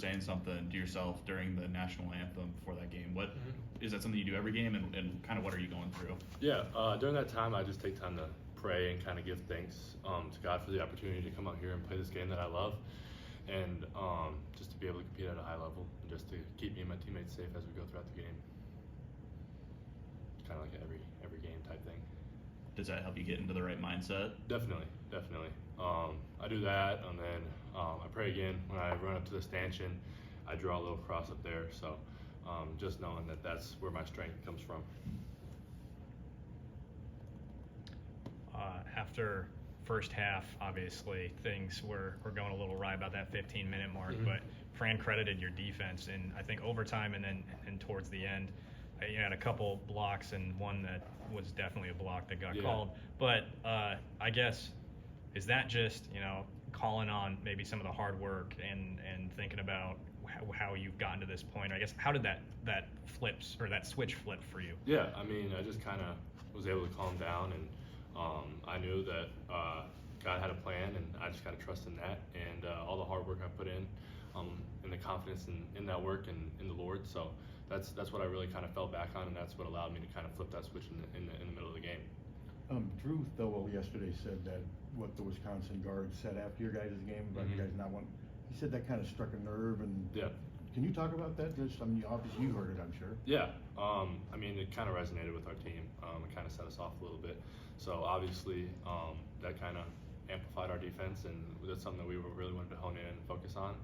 saying something to yourself during the national anthem before that game. What is that something you do every game, and kind of what are you going through? Yeah, during that time, I just take time to pray and kind of give thanks to God for the opportunity to come out here and play this game that I love, and just to be able to compete at a high level, and just to keep me and my teammates safe as we go throughout the game. Kind of like every game type thing. Does that help you get into the right mindset? Definitely. I do that, and then I pray again when I run up to the stanchion. I draw a little cross up there, so just knowing that that's where my strength comes from. After first half, obviously things were going a little awry about that 15-minute mark, but Fran credited your defense, and I think overtime and towards the end, you had a couple blocks and one that was definitely a block that got called. But I guess, is that just, calling on maybe some of the hard work and thinking about how you've gotten to this point? I guess, how did that switch flip for you? Yeah, I mean, I just kind of was able to calm down, and I knew that God had a plan, and I just got to trust in that, and all the hard work I put in, and the confidence in that work and in the Lord. So that's what I really kind of fell back on, and that's what allowed me to kind of flip that switch in the middle of the game. Drew Thilwell yesterday said that what the Wisconsin guard said after your guys' game about you guys not wanting, he said that kind of struck a nerve, and can you talk about that? Just, I mean, obviously you heard it, I'm sure. Yeah, I mean, it kind of resonated with our team. It kind of set us off a little bit. So obviously that kind of amplified our defense, and that's something that we really wanted to hone in and focus on.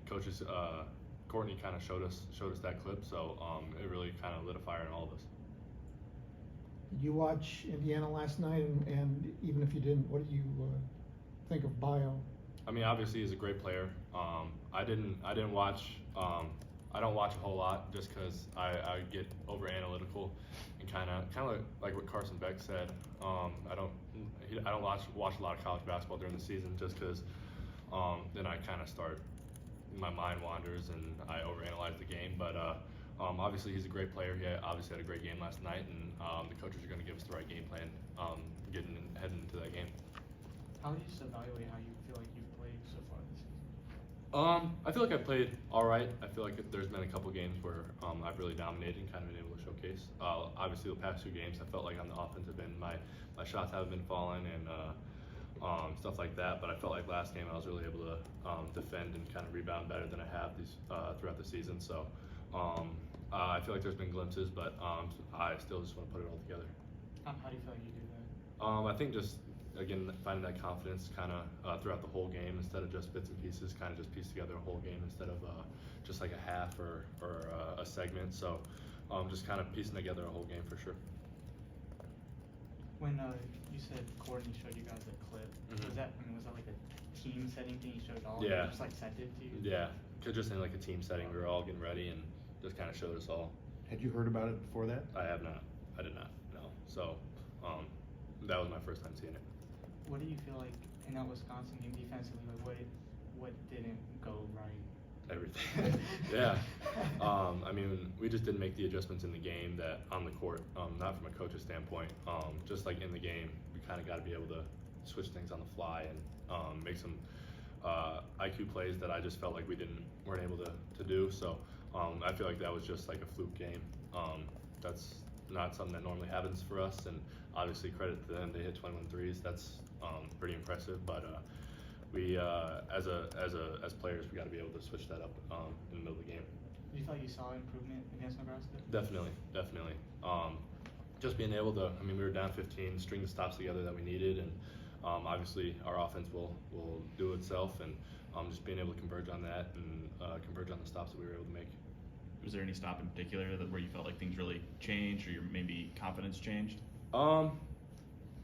Coaches, Courtney kind of showed us that clip, so it really kind of lit a fire in all of us. Did you watch Indiana last night, and even if you didn't, what do you think of Bio? I mean, obviously he's a great player. I didn't watch. I don't watch a whole lot just because I get over analytical and kind of like what Carson Beck said. I don't watch a lot of college basketball during the season just because then I kind of my mind wanders and I overanalyze the game. But obviously he's a great player. He obviously had a great game last night, and the coaches are going to give us the right game plan heading into that game. How do you just evaluate how you feel like you've played so far this season? I feel like I played all right. I feel like there's been a couple games where I've really dominated and kind of been able to showcase. Obviously, the past 2 games, I felt like on the offensive end, my shots haven't been falling and stuff like that. But I felt like last game I was really able to defend and kind of rebound better than I have throughout the season. So I feel like there's been glimpses, but I still just want to put it all together. How do you feel like you do that? I think just, again, finding that confidence kind of throughout the whole game instead of just bits and pieces, kind of just piece together a whole game instead of just like a half or a segment. So just kind of piecing together a whole game for sure. When you said Courtney showed you guys a clip, was that like a team setting thing? He showed all of you, just like sent it to you? Yeah, just in like a team setting, we were all getting ready and just kind of showed us all. Had you heard about it before that? I have not. I did not, no. So that was my first time seeing it. What do you feel like in that Wisconsin game defensively? Like what didn't go right? Everything. Yeah. I mean, we just didn't make the adjustments in the game that on the court, not from a coach's standpoint. Just like in the game, we kind of got to be able to switch things on the fly and make some IQ plays that I just felt like we weren't able to do. So I feel like that was just like a fluke game. That's not something that normally happens for us, and obviously credit to them. They hit 21 threes. That's pretty impressive. But we, as players, we got to be able to switch that up in the middle of the game. Do you feel like you saw improvement against Nebraska? Definitely. Just being able to, I mean, we were down 15, string the stops together that we needed, and obviously our offense will do itself, and just being able to converge on that and converge on the stops that we were able to make. Was there any stop in particular where you felt like things really changed, or your maybe confidence changed?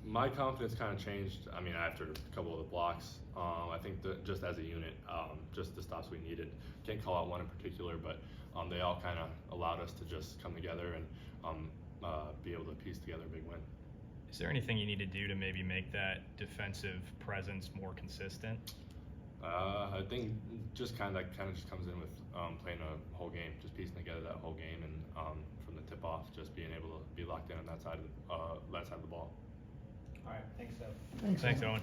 My confidence kind of changed. I mean, after a couple of the blocks, I think just as a unit, just the stops we needed. Can't call out one in particular, but they all kind of allowed us to just come together and be able to piece together a big win. Is there anything you need to do to maybe make that defensive presence more consistent? I think just kind of just comes in with playing a whole game, just piecing together that whole game, and from the tip off, just being able to be locked in on that side of the ball. All right, thanks, Owen. Thanks, Owen.